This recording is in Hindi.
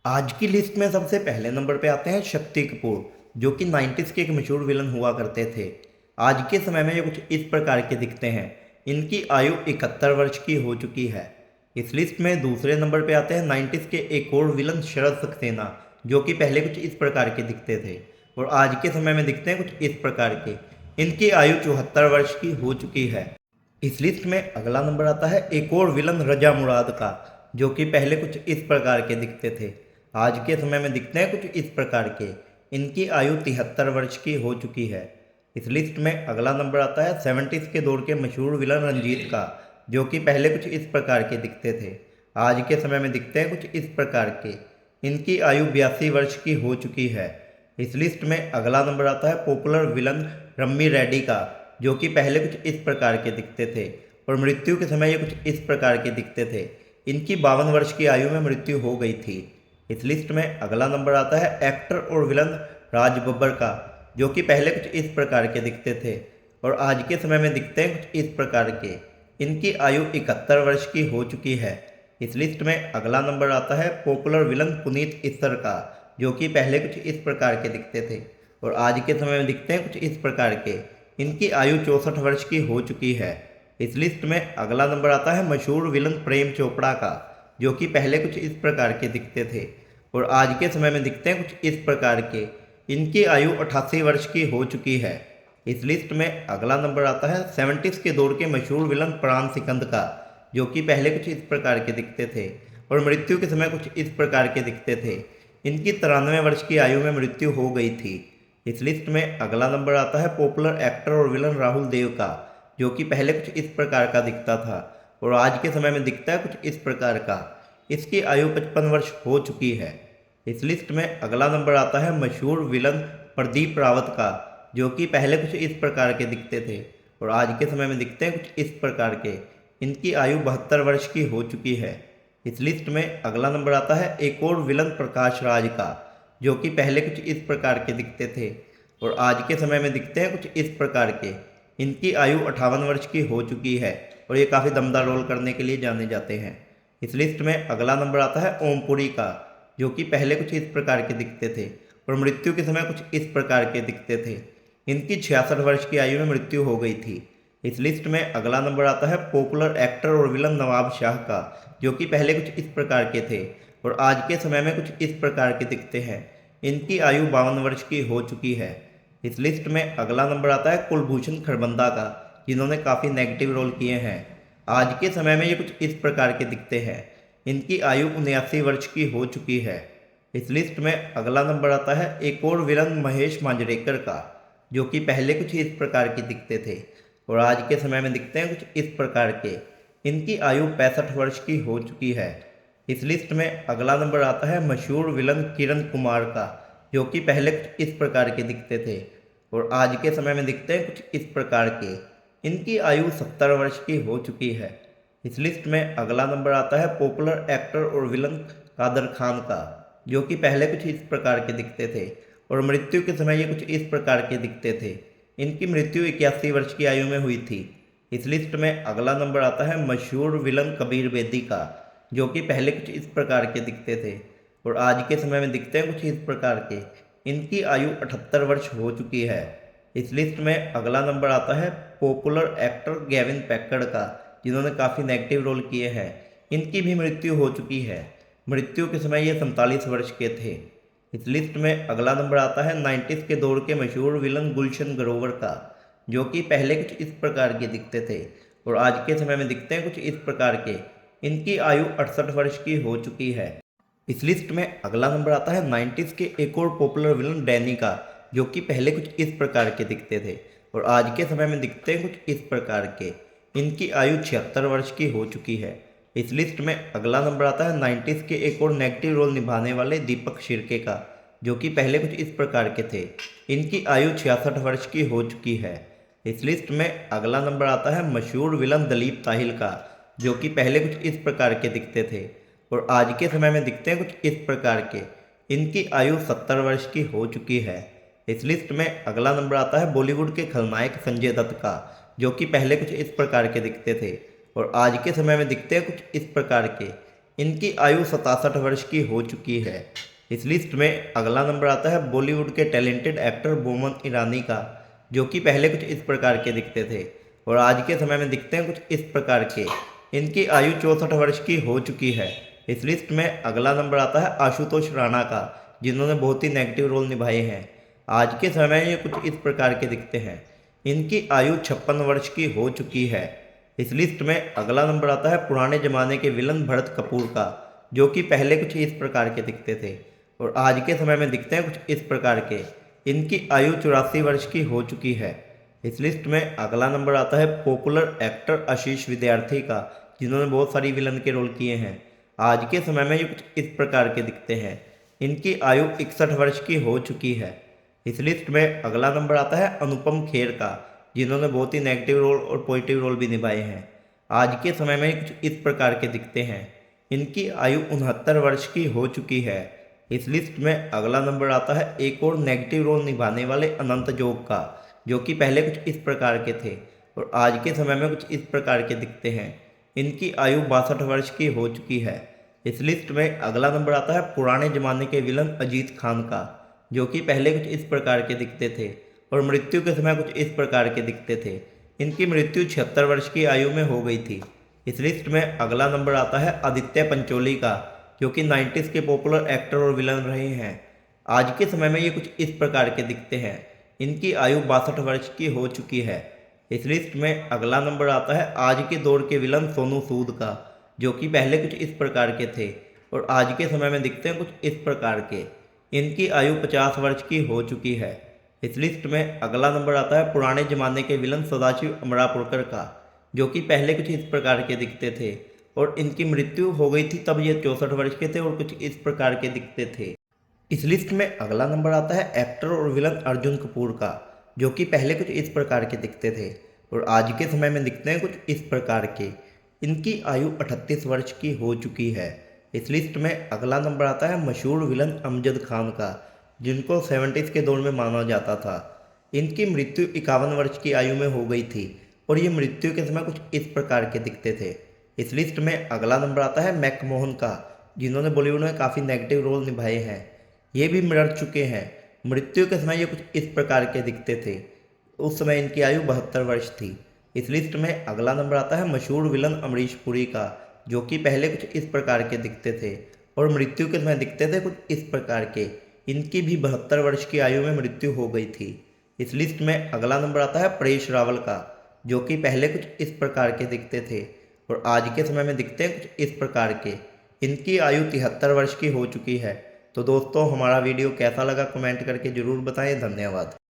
आज की लिस्ट में सबसे पहले नंबर पे आते हैं शक्ति कपूर, जो कि 90s के एक मशहूर विलन हुआ करते थे। आज के समय में ये कुछ इस प्रकार के दिखते हैं। इनकी आयु 71 वर्ष की हो चुकी है। इस लिस्ट में दूसरे नंबर पे आते हैं 90s के एक और विलन शरद सक्सेना, जो कि पहले कुछ इस प्रकार के दिखते थे और आज के समय में दिखते हैं कुछ इस प्रकार के। इनकी आयु 74 वर्ष की हो चुकी है। इस लिस्ट में अगला नंबर आता है एक और विलन रजा मुराद का, जो कि पहले कुछ इस प्रकार के दिखते थे। आज के समय में दिखते हैं कुछ इस प्रकार के। इनकी आयु 73 वर्ष की हो चुकी है। इस लिस्ट में अगला नंबर आता है 70s के दौर के मशहूर विलन रंजीत का, जो कि पहले कुछ इस प्रकार के दिखते थे। आज के समय में दिखते हैं कुछ इस प्रकार के। इनकी आयु 82 वर्ष की हो चुकी है। इस लिस्ट में अगला नंबर आता है पॉपुलर विलन रम्मी रेड्डी का, जो कि पहले कुछ इस प्रकार के दिखते थे और मृत्यु के समय ये कुछ इस प्रकार के दिखते थे। इनकी 52 वर्ष की आयु में मृत्यु हो गई थी। इस लिस्ट में अगला नंबर आता है एक्टर और विलन राज बब्बर का, जो कि पहले कुछ इस प्रकार के दिखते थे और आज के समय में दिखते हैं कुछ इस प्रकार के। इनकी आयु 71 वर्ष की हो चुकी है। इस लिस्ट में अगला नंबर आता है पॉपुलर विलन पुनीत इस्सर का, जो कि पहले कुछ इस प्रकार के दिखते थे और आज के समय में दिखते हैं कुछ इस प्रकार के। इनकी आयु 64 वर्ष की हो चुकी है। इस लिस्ट में अगला नंबर आता है मशहूर विलन प्रेम चोपड़ा का, जो कि पहले कुछ इस प्रकार के दिखते थे और आज के समय में दिखते हैं कुछ इस प्रकार के। इनकी आयु 88 वर्ष की हो चुकी है। इस लिस्ट में अगला नंबर आता है 70s के दौर के मशहूर विलन प्राण सिकंद का, जो कि पहले कुछ इस प्रकार के दिखते थे और मृत्यु के समय कुछ इस प्रकार के दिखते थे। इनकी 93 वर्ष की आयु में मृत्यु हो गई थी। इस लिस्ट में अगला नंबर आता है पॉपुलर एक्टर और विलन राहुल देव का, जो कि पहले कुछ इस प्रकार का दिखता था और आज के समय में दिखता है कुछ इस प्रकार का। इसकी आयु 55 वर्ष हो चुकी है। इस लिस्ट में अगला नंबर आता है मशहूर विलन प्रदीप रावत का, जो कि पहले कुछ इस प्रकार के दिखते थे और आज के समय में दिखते हैं कुछ इस प्रकार के। इनकी आयु 72 वर्ष की हो चुकी है। इस लिस्ट में अगला नंबर आता है एक और विलन प्रकाश राज का, जो कि पहले कुछ इस प्रकार के दिखते थे और आज के समय में दिखते हैं कुछ इस प्रकार के। इनकी आयु 58 वर्ष की हो चुकी है और ये काफ़ी दमदार रोल करने के लिए जाने जाते हैं। इस लिस्ट में अगला नंबर आता है ओमपुरी का, जो कि पहले कुछ इस प्रकार के दिखते थे और मृत्यु के समय कुछ इस प्रकार के दिखते थे। इनकी 66 वर्ष की आयु में मृत्यु हो गई थी। इस लिस्ट में अगला नंबर आता है पॉपुलर एक्टर और विलन नवाब शाह का, जो कि पहले कुछ इस प्रकार के थे और आज के समय में कुछ इस प्रकार के दिखते हैं। इनकी आयु 52 वर्ष की हो चुकी है। इस लिस्ट में अगला नंबर आता है कुलभूषण खरबंदा का, जिन्होंने काफ़ी नेगेटिव रोल किए हैं। आज के समय में ये कुछ इस प्रकार के दिखते हैं। इनकी आयु 79 वर्ष की हो चुकी है। इस लिस्ट में अगला नंबर आता है एक और विलन महेश मांजरेकर का, जो कि पहले कुछ इस प्रकार के दिखते थे और आज के समय में दिखते हैं कुछ इस प्रकार के। इनकी आयु 65 वर्ष की हो चुकी है। इस लिस्ट में अगला नंबर आता है मशहूर विलन किरण कुमार का, जो कि पहले कुछ इस प्रकार के दिखते थे और आज के समय में दिखते हैं कुछ इस प्रकार के। इनकी आयु 70 वर्ष की हो चुकी है। इस लिस्ट में अगला नंबर आता है पॉपुलर एक्टर और विलन कादर खान का, जो कि पहले कुछ इस प्रकार के दिखते थे और मृत्यु के समय ये कुछ इस प्रकार के दिखते थे। इनकी मृत्यु 81 वर्ष की आयु में हुई थी। इस लिस्ट में अगला नंबर आता है मशहूर विलन कबीर बेदी का, जो कि पहले कुछ इस प्रकार के दिखते थे और आज के समय में दिखते हैं कुछ इस प्रकार के। इनकी आयु 78 वर्ष हो चुकी है। इस लिस्ट में अगला नंबर आता है पॉपुलर एक्टर गेविन पैकर्ड का, जिन्होंने काफ़ी नेगेटिव रोल किए हैं। इनकी भी मृत्यु हो चुकी है। मृत्यु के समय ये 47 वर्ष के थे। इस लिस्ट में अगला नंबर आता है 90s के दौर के मशहूर विलन गुलशन ग्रोवर का, जो कि पहले कुछ इस प्रकार के दिखते थे और आज के समय में दिखते हैं कुछ इस प्रकार के। इनकी आयु 68 वर्ष की हो चुकी है। इस लिस्ट में अगला नंबर आता है 90s के एक और पॉपुलर विलन डैनी का, जो कि पहले कुछ इस प्रकार के दिखते थे और आज के समय में दिखते हैं कुछ इस प्रकार के। इनकी आयु 76 वर्ष की हो चुकी है। इस लिस्ट में अगला नंबर आता है 90s के एक और नेगेटिव रोल निभाने वाले दीपक शिर्के का, जो कि पहले कुछ इस प्रकार के थे। इनकी आयु 66 वर्ष की हो चुकी है। इस लिस्ट में अगला नंबर आता है मशहूर विलन दलीप ताहिल का, जो कि पहले कुछ इस प्रकार के दिखते थे और आज के समय में दिखते हैं कुछ इस प्रकार के। इनकी आयु 70 वर्ष की हो चुकी है। इस लिस्ट में अगला नंबर आता है बॉलीवुड के खलनायक संजय दत्त का, जो कि पहले कुछ इस प्रकार के दिखते थे और आज के समय में दिखते हैं कुछ इस प्रकार के। इनकी आयु 67 वर्ष की हो चुकी है। इस लिस्ट में अगला नंबर आता है बॉलीवुड के टैलेंटेड एक्टर बोमन ईरानी का, जो कि पहले कुछ इस प्रकार के दिखते थे और आज के समय में दिखते हैं कुछ इस प्रकार के। इनकी आयु 64 वर्ष की हो चुकी है। इस लिस्ट में अगला नंबर आता है आशुतोष राणा का, जिन्होंने बहुत ही नेगेटिव रोल निभाए हैं। आज के समय में ये कुछ इस प्रकार के दिखते हैं। इनकी आयु 56 वर्ष की हो चुकी है। इस लिस्ट में अगला नंबर आता है पुराने ज़माने के विलन भरत कपूर का, जो कि पहले कुछ इस प्रकार के दिखते थे और आज के समय में दिखते हैं कुछ इस प्रकार के। इनकी आयु 84 वर्ष की हो चुकी है। इस लिस्ट में अगला नंबर आता है पॉपुलर एक्टर आशीष विद्यार्थी का, जिन्होंने बहुत सारी विलन के रोल किए हैं। आज के समय में ये कुछ इस प्रकार के दिखते हैं। इनकी आयु 61 वर्ष की हो चुकी है। इस लिस्ट में अगला नंबर आता है अनुपम खेर का, जिन्होंने बहुत ही नेगेटिव रोल और पॉजिटिव रोल भी निभाए हैं। आज के समय में कुछ इस प्रकार के दिखते हैं। इनकी आयु 69 वर्ष की हो चुकी है। इस लिस्ट में अगला नंबर आता है एक और नेगेटिव रोल निभाने वाले अनंत जोग का, जो कि पहले कुछ इस प्रकार के थे और आज के समय में कुछ इस प्रकार के दिखते हैं। इनकी आयु 62 वर्ष की हो चुकी है। इस लिस्ट में अगला नंबर आता है पुराने ज़माने के विलन अजीत खान का, जो कि पहले कुछ इस प्रकार के दिखते थे और मृत्यु के समय कुछ इस प्रकार के दिखते थे। इनकी मृत्यु 76 वर्ष की आयु में हो गई थी। इस लिस्ट में अगला नंबर आता है आदित्य पंचोली का, जो कि 90s के पॉपुलर एक्टर और विलन रहे हैं। आज के समय में ये कुछ इस प्रकार के दिखते हैं। इनकी आयु 62 वर्ष की हो चुकी है। इस लिस्ट में अगला नंबर आता है आज के दौर के विलन सोनू सूद का, जो कि पहले कुछ इस प्रकार के थे और आज के समय में दिखते हैं कुछ इस प्रकार के। इनकी आयु 50 वर्ष की हो चुकी है। इस लिस्ट में अगला नंबर आता है पुराने ज़माने के विलन सदाशिव अमरापुरकर का, जो कि पहले कुछ इस प्रकार के दिखते थे और इनकी मृत्यु हो गई थी तब ये 64 वर्ष के थे और कुछ इस प्रकार के दिखते थे। इस लिस्ट में अगला नंबर आता है एक्टर और विलन अर्जुन कपूर का, जो कि पहले कुछ इस प्रकार के दिखते थे और आज के समय में दिखते हैं कुछ इस प्रकार के। इनकी आयु 38 वर्ष की हो चुकी है। इस लिस्ट में अगला नंबर आता है मशहूर विलन अमजद खान का, जिनको 70s के दौर में माना जाता था। इनकी मृत्यु 51 वर्ष की आयु में हो गई थी और ये मृत्यु के समय कुछ इस प्रकार के दिखते थे। इस लिस्ट में अगला नंबर आता है मैकमोहन का, जिन्होंने बॉलीवुड में काफ़ी नेगेटिव रोल निभाए हैं। ये भी मर चुके हैं। मृत्यु के समय ये कुछ इस प्रकार के दिखते थे। उस समय इनकी आयु 72 वर्ष थी। इस लिस्ट में अगला नंबर आता है मशहूर विलन अमरीश पुरी का, जो कि पहले कुछ इस प्रकार के दिखते थे और मृत्यु के समय दिखते थे कुछ इस प्रकार के। इनकी भी 72 वर्ष की आयु में मृत्यु हो गई थी। इस लिस्ट में अगला नंबर आता है परेश रावल का, जो कि पहले कुछ इस प्रकार के दिखते थे और आज के समय में दिखते हैं कुछ इस प्रकार के। इनकी आयु 73 वर्ष की हो चुकी है। तो दोस्तों, हमारा वीडियो कैसा लगा कमेंट करके ज़रूर बताएं। धन्यवाद।